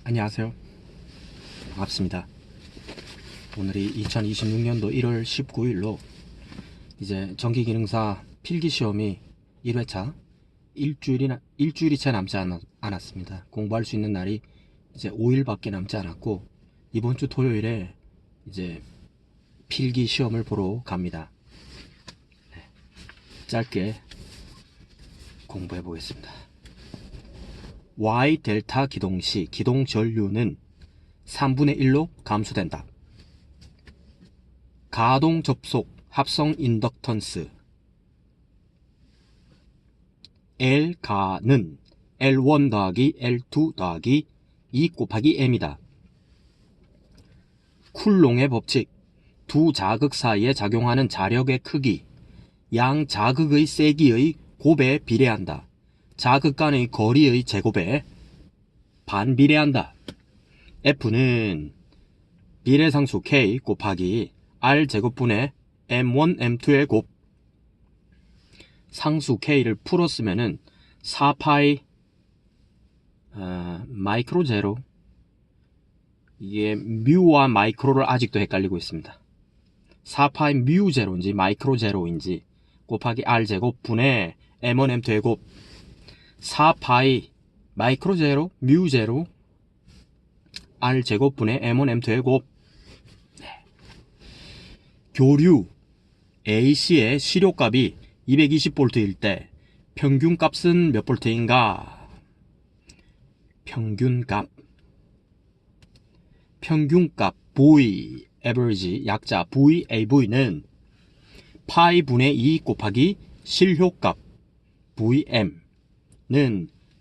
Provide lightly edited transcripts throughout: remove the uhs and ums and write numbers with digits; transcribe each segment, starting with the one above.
안녕하세요. 반갑습니다. 오늘이 2026년도 1월 19일로 이제 전기기능사 필기시험이 1회차 일주일이 채 남지 않았습니다. 공부할 수 있는 날이 이제 5일밖에 남지 않았고, 이번 주 토요일에 이제 필기시험을 보러 갑니다. 짧게 공부해 보겠습니다. Y 델타 기동 시 기동 전류는 3분의 1로 감소된다. 가동 접속 합성 인덕턴스 L가는 L1 더하기 L2 더하기 2 곱하기 M이다. 쿨롱의 법칙, 두 자극 사이에 작용하는 자력의 크기, 양 자극의 세기의 곱에 비례한다. 자극 간의 거리의 제곱에 반비례한다. F는 비례상수 K 곱하기 R 제곱분의 M1, M2의 곱, 상수 K를 풀었으면은 4파이 마이크로 제로, 이게 뮤와 마이크로를 아직도 헷갈리고 있습니다. 4파이 뮤 제로인지 마이크로 제로인지 곱하기 R 제곱분의 M1, M2의 곱, 4파이 마이크로 제로, 뮤 제로, R 제곱분의 M1, M2의 곱. 교류 AC의 시료값이 220V일 때 평균값은 몇 볼트인가? 평균값 V, average, 약자 VAV는 파이 분의 2 곱하기 실효값 VM는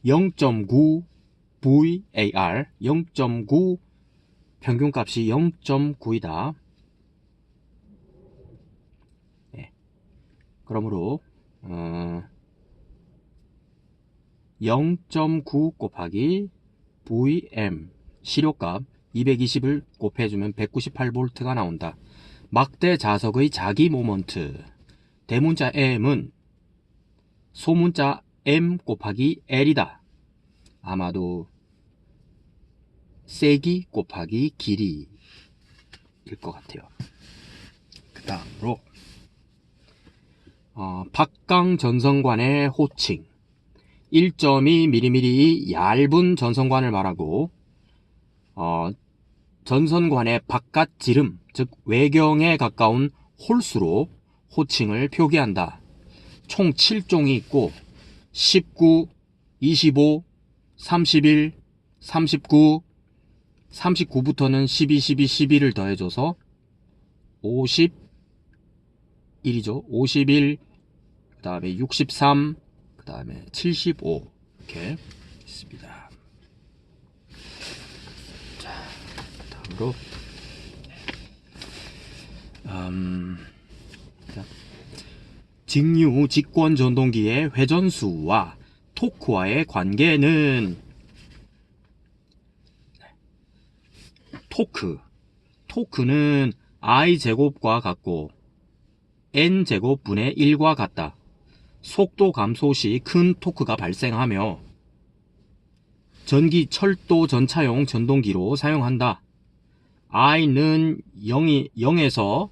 0.9 VAR, 0.9 평균값이 0.9이다. 그러므로 0.9 곱하기 VM 시료값 220을 곱해주면 198V가 나온다. 막대 자석의 자기 모먼트, 대문자 M은 소문자 M 곱하기 L이다. 아마도 세기 곱하기 길이일 것 같아요. 그 다음으로 박강 전선관의 호칭, 1.2mm의 얇은 전선관을 말하고 전선관의 바깥 지름, 즉 외경에 가까운 홀수로 호칭을 표기한다. 총 7종이 있고 19, 25, 31, 39, 39부터는 12, 12, 12를 더해줘서 51이죠. 51, 그 다음에 63, 그 다음에 75 이렇게 있습니다. 자, 다음으로 직류 직권 전동기의 회전수와 토크와의 관계는 토크는 i제곱과 같고 n제곱분의 1과 같다. 속도 감소 시 큰 토크가 발생하며 전기 철도 전차용 전동기로 사용한다. i는 0에서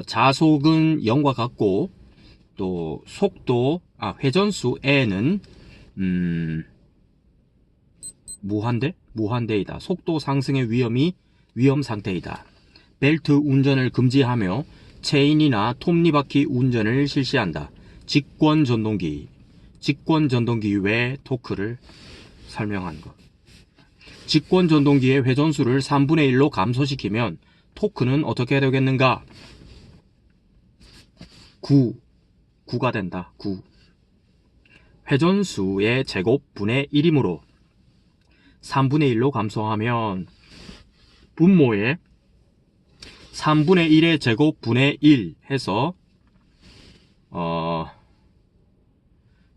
자속은 0과 같고, 또 속도 회전수 n은 무한대이다. 속도 상승의 위험 상태이다. 벨트 운전을 금지하며 체인이나 톱니바퀴 운전을 실시한다. 직권 전동기 외 토크를 설명한 것. 직권 전동기의 회전수를 3분의 1로 감소시키면 토크는 어떻게 되겠는가? 9가 된다. 9. 회전수의 제곱 분의 1이므로 3분의 1로 감소하면 분모에 3분의 1의 제곱 분의 1 해서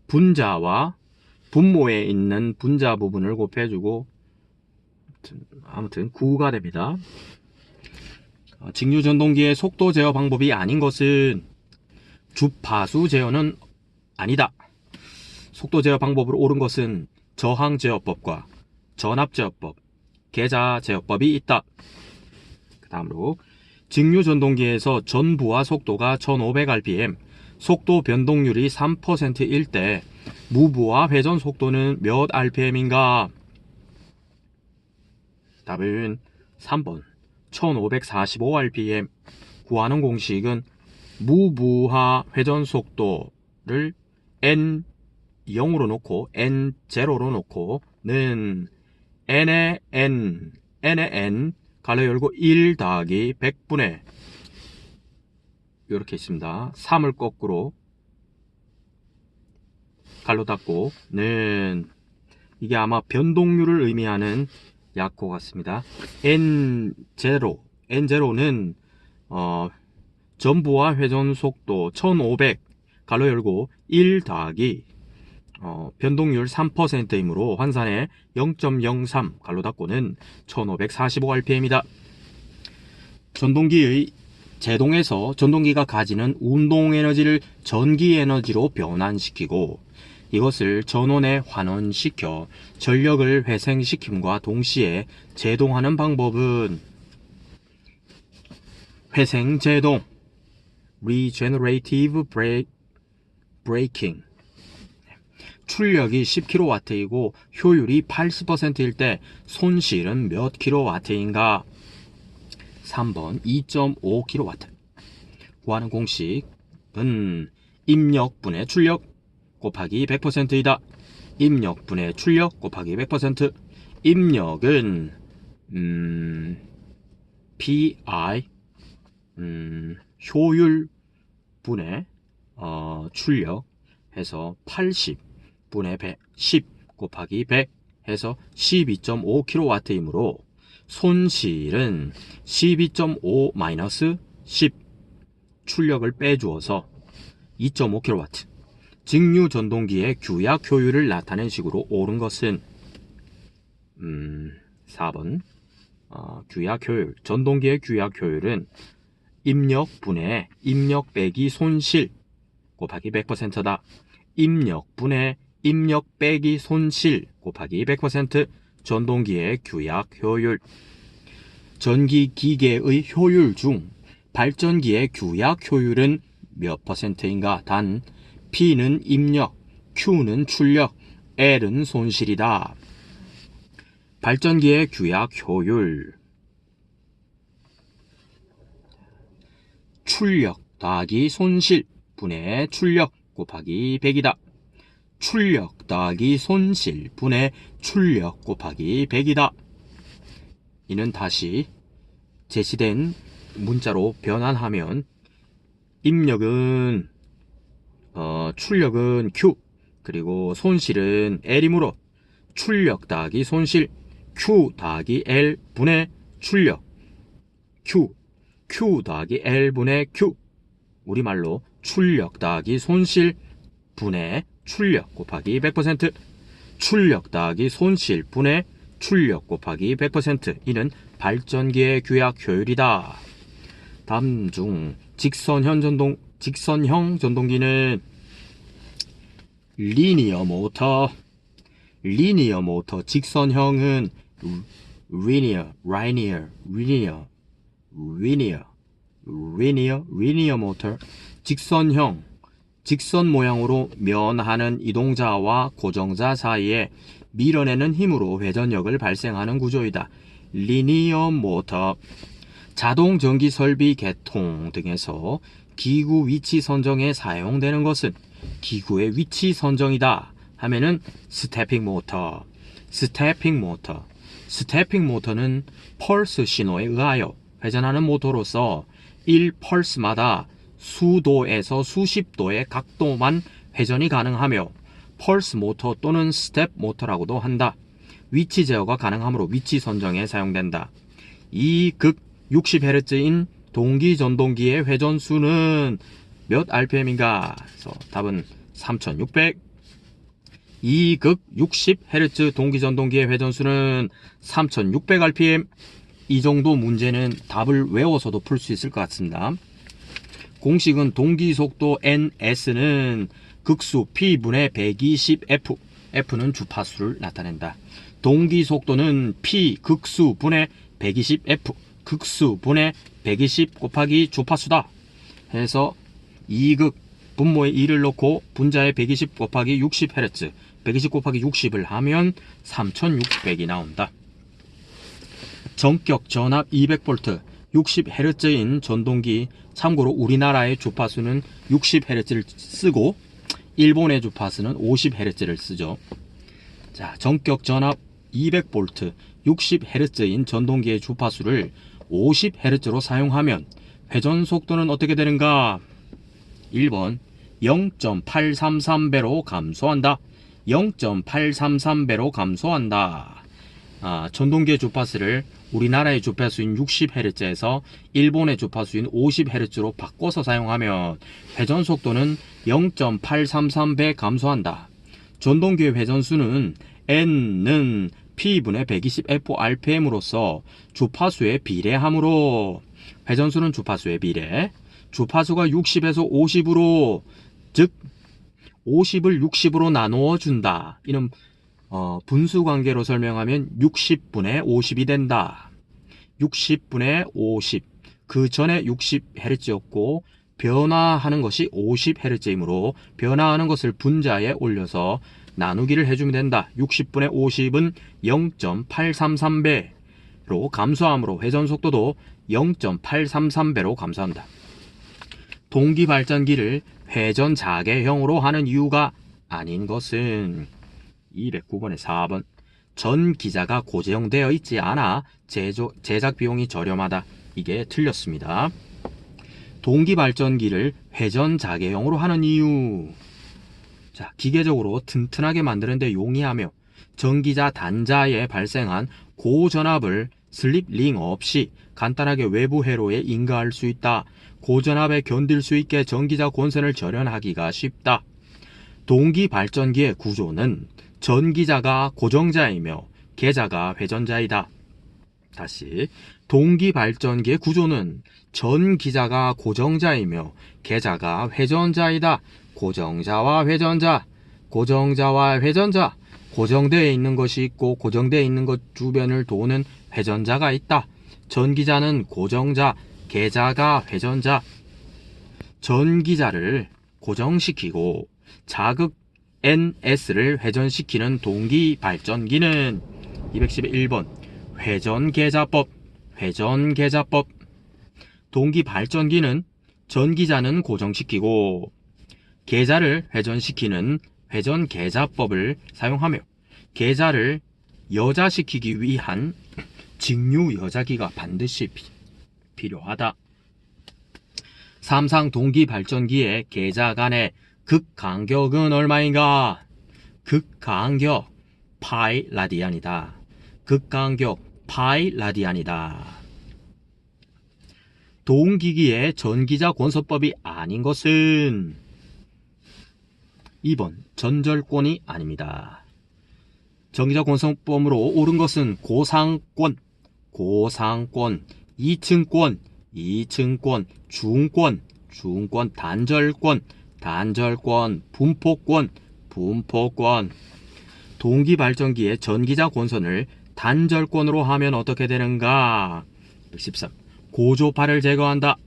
분자와 분모에 있는 분자 부분을 곱해주고 아무튼 9가 됩니다. 직류 전동기의 속도 제어 방법이 아닌 것은 주파수 제어는 아니다. 속도 제어 방법으로 옳은 것은 저항 제어법과 전압 제어법, 계좌 제어법이 있다. 그 다음으로 직류 전동기에서 전부하 속도가 1500rpm, 속도 변동률이 3%일 때 무부하 회전 속도는 몇 rpm인가? 답은 3번 1545rpm. 구하는 공식은 무부하 회전 속도를 n 0으로 놓고 n 0로 놓고는 n의 n 가로 열고 1 더하기 100분의 이렇게 있습니다. 3을 거꾸로 갈로 닫고는 이게 아마 변동률을 의미하는 약호 같습니다. N0는 전부하 회전 속도 1500 가로 열고 1 더하기 변동률 3%이므로 환산에 0.03 갈로 닫고는 1545rpm이다. 전동기의 제동에서 전동기가 가지는 운동 에너지를 전기 에너지로 변환시키고 이것을 전원에 환원시켜 전력을 회생시킴과 동시에 제동하는 방법은 회생제동, Regenerative Braking. 출력이 10kW이고 효율이 80%일 때 손실은 몇 kW인가? 3번 2.5kW. 구하는 공식은 입력분의 출력 곱하기 100%이다. 입력분의 출력 곱하기 100%. 입력은 PI 효율분의 출력 해서 80분의 100, 10 곱하기 100 해서 12.5kW이므로 손실은 12.5 마이너스 10 출력을 빼주어서 2.5kW. 직류 전동기의 규약 효율을 나타낸 식으로 옳은 것은 4번 규약 효율. 전동기의 규약 효율은 입력분의 입력 빼기 손실 곱하기 100%다. 입력분의 입력 빼기 손실 곱하기 100% 전동기의 규약 효율. 전기 기계의 효율 중 발전기의 규약 효율은 몇 %인가? 단 P는 입력, Q는 출력, L은 손실이다. 발전기의 규약 효율. 출력 더하기 손실 분의 출력 곱하기 100이다. 출력 더하기 손실 분의 출력 곱하기 100이다. 이는 다시 제시된 문자로 변환하면 입력은 출력은 Q 그리고 손실은 L이므로 출력 더하기 손실 Q 더하기 L 분의 출력 Q 더하기 L 분의 Q. 우리말로 출력 더하기 손실 분의 출력 곱하기 100%. 출력 더하기 손실 분의 출력 곱하기 100%. 이는 발전기의 규약 효율이다. 다음 중 직선형 전동기는 리니어 모터. 직선형은 리니어 모터. 직선형, 직선 모양으로 면하는 이동자와 고정자 사이에 밀어내는 힘으로 회전력을 발생하는 구조이다. 리니어 모터. 자동 전기 설비 개통 등에서 기구 위치 선정에 사용되는 것은 기구의 위치 선정이다 하면은 스태핑 모터. 스태핑 모터는 펄스 신호에 의하여 회전하는 모터로서 1펄스마다 수도에서 수십도의 각도만 회전이 가능하며 펄스 모터 또는 스텝 모터라고도 한다. 위치 제어가 가능하므로 위치 선정에 사용된다. 이극 60Hz인 동기 전동기의 회전수는 몇 rpm인가? 그래서 답은 3600. 이극 60Hz 동기 전동기의 회전수는 3600rpm. 이 정도 문제는 답을 외워서도 풀 수 있을 것 같습니다. 공식은 동기 속도 ns는 극수 p분의 120f. f는 주파수를 나타낸다. 동기 속도는 P 극수 분의 120F 극수 분의 120 곱하기 주파수다 해서 2극 분모에 2를 넣고 분자에 120 곱하기 60Hz 120 곱하기 60을 하면 3600이 나온다. 전격 전압 200V 60Hz인 전동기, 참고로 우리나라의 주파수는 60Hz를 쓰고 일본의 주파수는 50Hz를 쓰죠. 자, 전격 전압 200V 60Hz인 전동기의 주파수를 50Hz로 사용하면 회전 속도는 어떻게 되는가? 1번 0.833배로 감소한다. 0.833배로 감소한다. 전동기의 주파수를 우리나라의 주파수인 60Hz에서 일본의 주파수인 50Hz로 바꿔서 사용하면 회전 속도는 0.833배 감소한다. 전동기의 회전수는 N는 P분의 120F-RPM으로서 주파수에 비례하므로 회전수는 주파수에 비례, 주파수가 60에서 50으로, 즉 50을 60으로 나누어 준다. 이는 분수 관계로 설명하면 60분의 50이 된다. 60분의 50. 그 전에 60Hz였고 변화하는 것이 50Hz이므로 변화하는 것을 분자에 올려서 나누기를 해주면 된다. 60분의 50은 0.833배로 감소하므로 회전 속도도 0.833배로 감소한다. 동기 발전기를 회전 자개형으로 하는 이유가 아닌 것은 209번에 4번 전기자가 고정되어 있지 않아 제작 비용이 저렴하다. 이게 틀렸습니다. 동기 발전기를 회전 자개형으로 하는 이유. 자, 기계적으로 튼튼하게 만드는 데 용이하며 전기자 단자에 발생한 고전압을 슬립 링 없이 간단하게 외부 회로에 인가할 수 있다. 고전압에 견딜 수 있게 전기자 권선을 절연하기가 쉽다. 동기 발전기의 구조는 전기자가 고정자이며 계자가 회전자이다. 다시, 동기 발전기의 구조는 전기자가 고정자이며 계자가 회전자이다. 고정자와 회전자, 고정자와 회전자, 고정되어 있는 것이 있고 고정되어 있는 것 주변을 도는 회전자가 있다. 전기자는 고정자, 계자가 회전자. 전기자를 고정시키고 자극 NS를 회전시키는 동기 발전기는 211번 회전계자법. 회전계자법. 동기 발전기는 전기자는 고정시키고 계자를 회전시키는 회전계자법을 사용하며 계자를 여자시키기 위한 직류 여자기가 반드시 필요하다. 삼상 동기 발전기의 계자 간의 극간격은 얼마인가? 극간격 파이 라디안이다. 극간격 파이 라디안이다. 동기기의 전기자 권소법이 아닌 것은 2번 전절권이 아닙니다. 전기자 권소법으로 옳은 것은 고상권, 고상권, 2층권, 2층권, 중권, 중권, 단절권, 단절권, 분포권, 분포권. 동기 발전기의 전기자 권선을 단절권으로 하면 어떻게 되는가? 113. 고조파를 제거한다.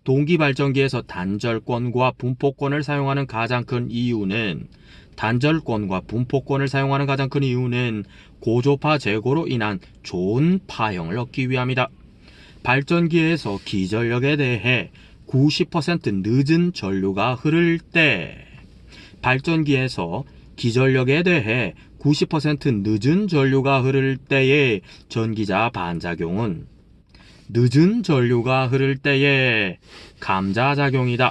동기 발전기에서 단절권과 분포권을 사용하는 가장 큰 이유는 고조파 제거로 인한 좋은 파형을 얻기 위함이다. 발전기에서 기전력에 대해 90% 늦은 전류가 흐를 때, 발전기에서 기전력에 대해 90% 늦은 전류가 흐를 때의 전기자 반작용은 늦은 전류가 흐를 때의 감자작용이다.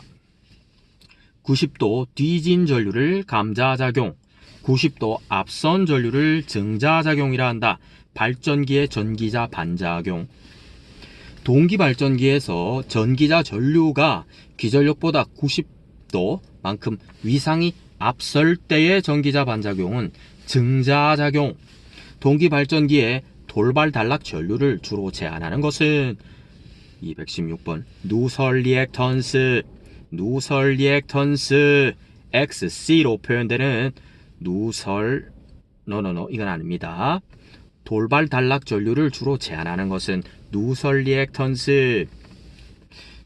90도 뒤진 전류를 감자작용, 90도 앞선 전류를 증자작용이라 한다. 발전기의 전기자 반작용. 동기 발전기에서 전기자 전류가 기전력보다 90도만큼 위상이 앞설 때의 전기자 반작용은 증자작용. 동기 발전기에 돌발 단락 전류를 주로 제한하는 것은 216번 누설 리액턴스, 누설 리액턴스 XC로 표현되는 누설 이건 아닙니다. 돌발 단락 전류를 주로 제한하는 것은 누설 리액턴스.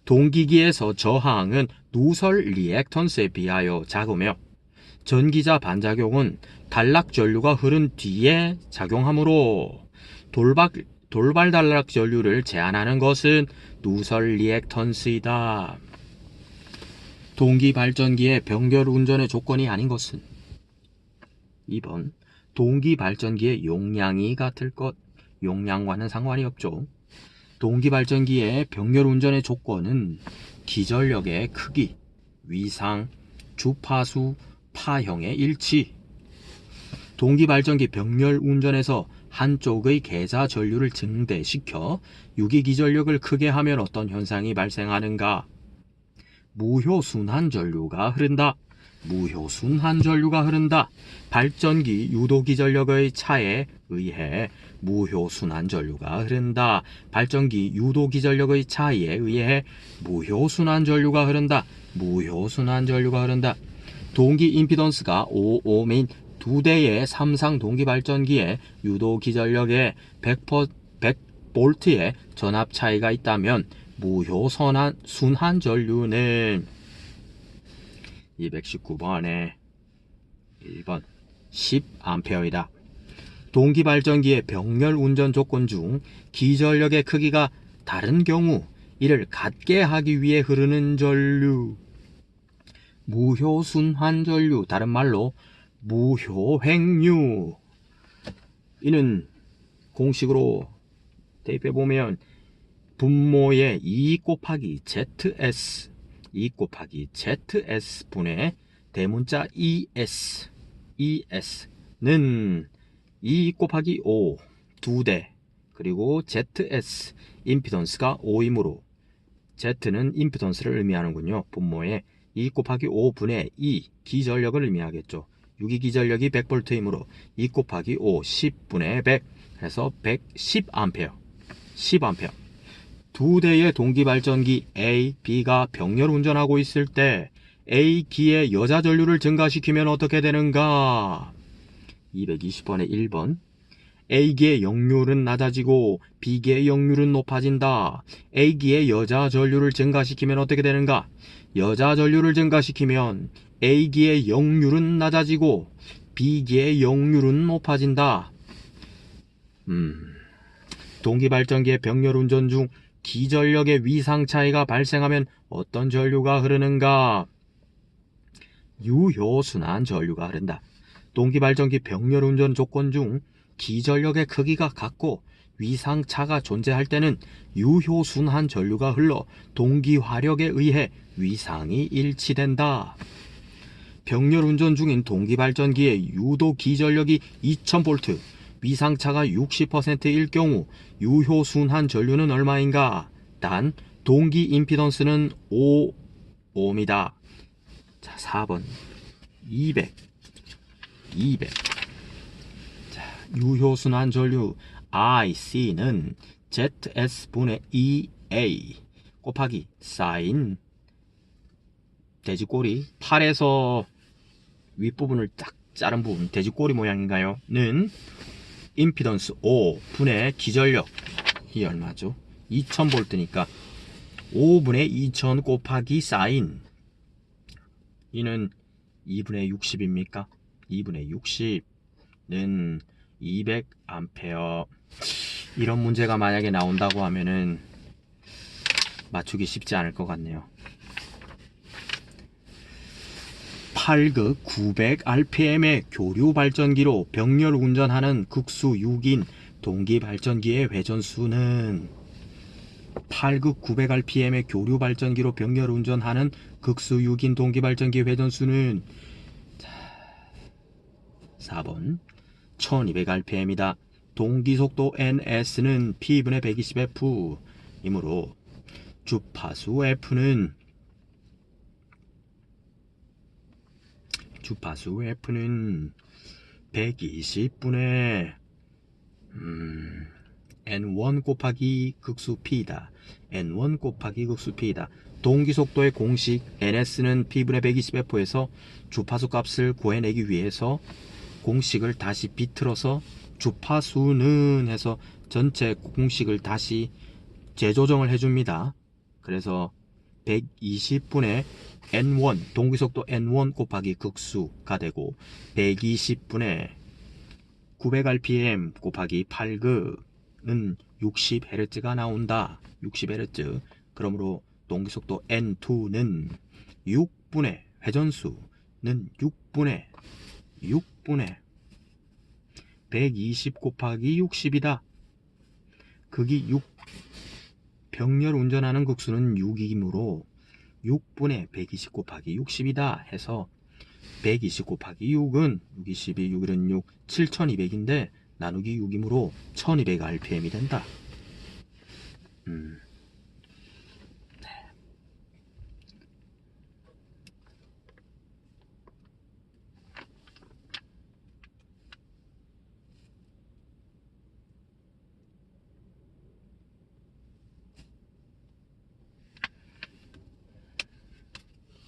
동기기에서 저항은 누설 리액턴스에 비하여 작으며 전기자 반작용은 단락 전류가 흐른 뒤에 작용하므로 돌발 단락 전류를 제한하는 것은 누설 리액턴스이다. 동기 발전기의 병렬 운전의 조건이 아닌 것은 2번 동기 발전기의 용량이 같을 것. 용량과는 상관이 없죠. 동기 발전기의 병렬 운전의 조건은 기전력의 크기, 위상, 주파수, 파형의 일치. 동기 발전기 병렬 운전에서 한쪽의 계좌 전류를 증대시켜 유기 기전력을 크게 하면 어떤 현상이 발생하는가? 무효순환 전류가 흐른다. 무효순환 전류가 흐른다. 발전기 유도 기전력의 차에 의해 무효순환 전류가 흐른다. 발전기 유도 기전력의 차이에 의해 무효순환 전류가 흐른다. 무효순환 전류가 흐른다. 동기 임피던스가 5옴인 두 대의 삼상 동기 발전기에 유도 기전력의 100V의 전압 차이가 있다면 무효순환 전류는 219번에 1번 10A이다. 동기 발전기의 병렬 운전 조건 중 기전력의 크기가 다른 경우 이를 같게 하기 위해 흐르는 전류, 무효순환 전류, 다른 말로 무효횡류. 이는 공식으로 대입해 보면 분모의 2 곱하기 ZS, 2 곱하기 ZS 분의 대문자 ES는 2 곱하기 5 두 대, 그리고 ZS 임피던스가 5이므로 Z는 임피던스를 의미하는군요. 분모의 2 곱하기 5분의 2 기전력을 의미하겠죠. 유기 기전력이 100V이므로 2 곱하기 5 10분의 100 해서 110A. 10A. 두 대의 동기 발전기 A, B가 병렬 운전하고 있을 때 A 기의 여자 전류를 증가시키면 어떻게 되는가? 220번에 1번. A기의 역률은 낮아지고 B기의 역률은 높아진다. A기의 여자 전류를 증가시키면 어떻게 되는가? 여자 전류를 증가시키면 A기의 역률은 낮아지고 B기의 역률은 높아진다. 동기 발전기의 병렬 운전 중 기전력의 위상 차이가 발생하면 어떤 전류가 흐르는가? 유효순환 전류가 흐른다. 동기 발전기 병렬 운전 조건 중 기전력의 크기가 같고 위상차가 존재할 때는 유효순환 전류가 흘러 동기 화력에 의해 위상이 일치된다. 병렬 운전 중인 동기 발전기의 유도 기전력이 2000V, 위상차가 60%일 경우 유효순환 전류는 얼마인가? 단 동기 임피던스는 5옴이다. 자, 4번 200. 자, 유효순환 전류 IC는 ZS분의 EA 곱하기 사인 돼지꼬리 8에서 윗부분을 딱 자른 부분, 돼지꼬리 모양인가요? 는 임피던스 5분의 기전력이 얼마죠? 2000V니까 5분의 2000 곱하기 사인, 이는 2분의 60입니까? 2분의 60는 200A. 이런 문제가 만약에 나온다고 하면은 맞추기 쉽지 않을 것 같네요. 8극 900rpm의 교류 발전기로 병렬 운전하는 극수 6인 동기 발전기의 회전수는 8극 900rpm의 교류 발전기로 병렬 운전하는 극수 6인 동기 발전기 회전수는 4번 1200rpm이다. 동기 속도 ns는 p분의 120f 이므로 주파수 f는 120분의 n1 곱하기 극수 p다. n1 곱하기 극수 p다. 동기 속도의 공식 ns는 p분의 120f에서 주파수 값을 구해내기 위해서 공식을 다시 비틀어서 주파수는 해서 전체 공식을 다시 재조정을 해줍니다. 그래서 120분의 n1 동기속도 n1 곱하기 극수가 되고 120분의 900rpm 곱하기 8극은 60Hz가 나온다. 60Hz. 그러므로 동기속도 n2는 6분의 회전수는 6분의 120 곱하기 60이다. 극이 6. 병렬 운전하는 극수는 6이므로 6분의 120 곱하기 60이다 해서 120 곱하기 6은 6, 22, 6, 1은 6, 7200인데 나누기 6이므로 1200rpm이 된다.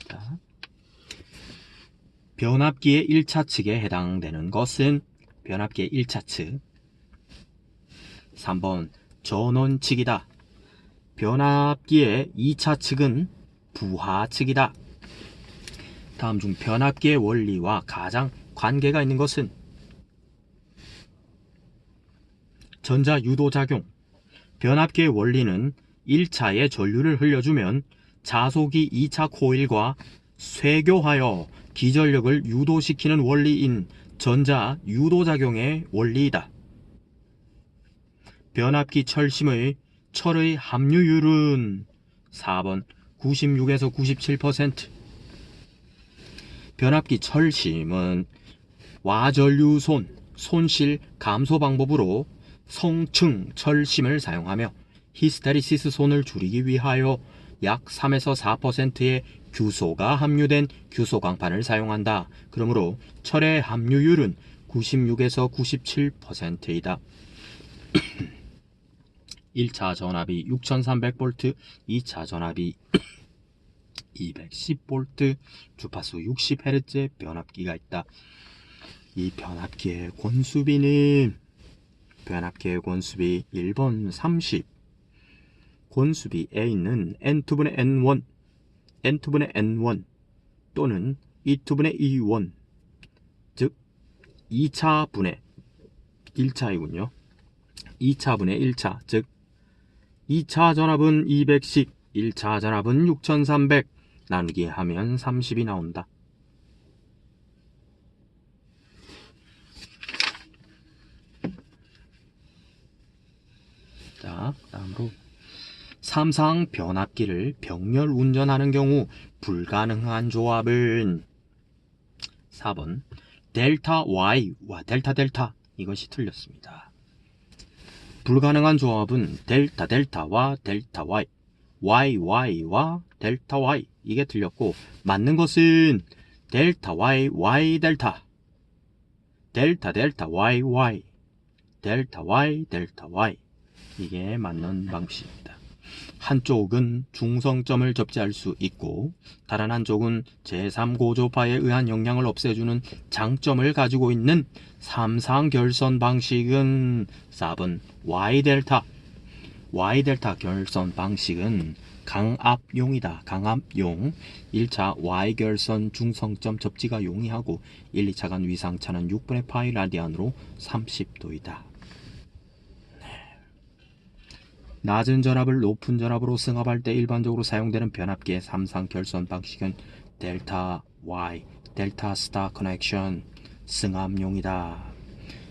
자, 변압기의 1차 측에 해당되는 것은 변압기의 1차 측. 3번 전원측이다. 변압기의 2차 측은 부하측이다. 다음 중 변압기의 원리와 가장 관계가 있는 것은 전자유도작용. 변압기의 원리는 1차에 전류를 흘려주면 자속이 2차 코일과 쇄교하여 기전력을 유도시키는 원리인 전자유도작용의 원리이다. 변압기 철심의 철의 함유율은 4번 96에서 97%. 변압기 철심은 와전류손 손실 감소 방법으로 성층 철심을 사용하며 히스테리시스 손을 줄이기 위하여 약 3에서 4%의 규소가 함유된 규소 광판을 사용한다. 그러므로 철의 함유율은 96에서 97%이다. 1차 전압이 6300V, 2차 전압이 210V, 주파수 60Hz의 변압기가 있다. 이 변압기의 권수비는 변압기의 권수비 1번 30, 권수비 A는 N2분의 N1, N2분의 N1 또는 E2분의 E1, 즉 2차분의 1차이군요. 2차분의 1차, 즉 2차 전압은 210, 1차 전압은 6300 나누기 하면 30이 나온다. 자, 다음으로 삼상 변압기를 병렬 운전하는 경우 불가능한 조합은 4번 델타 Y와 델타 델타. 이것이 틀렸습니다. 불가능한 조합은 델타 델타와 델타 Y, YY와 델타 Y. 이게 틀렸고 맞는 것은 델타 Y Y 델타, 델타 델타 Y Y, 델타 Y 델타 Y. 이게 맞는 방식입니다. 한쪽은 중성점을 접지할 수 있고 다른 한쪽은 제3고조파에 의한 영향을 없애주는 장점을 가지고 있는 삼상 결선 방식은 4번 Y델타. Y델타 결선 방식은 강압용이다. 강압용. 1차 Y결선 중성점 접지가 용이하고 1, 2차 간 위상차는 6분의 파이 라디안으로 30도이다. 낮은 전압을 높은 전압으로 승합할 때 일반적으로 사용되는 변압기의 삼상 결선 방식은 델타 Y, 델타 스타 커넥션, 승합용이다.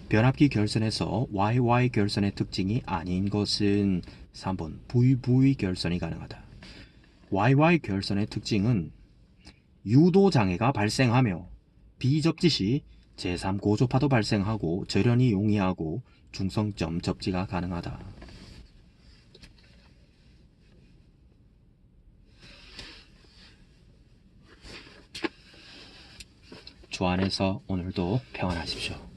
변압기 결선에서 YY 결선의 특징이 아닌 것은 3번 VV 결선이 가능하다. YY 결선의 특징은 유도장애가 발생하며 비접지 시 제3고조파도 발생하고 절연이 용이하고 중성점 접지가 가능하다. 주 안에서 오늘도 평안하십시오.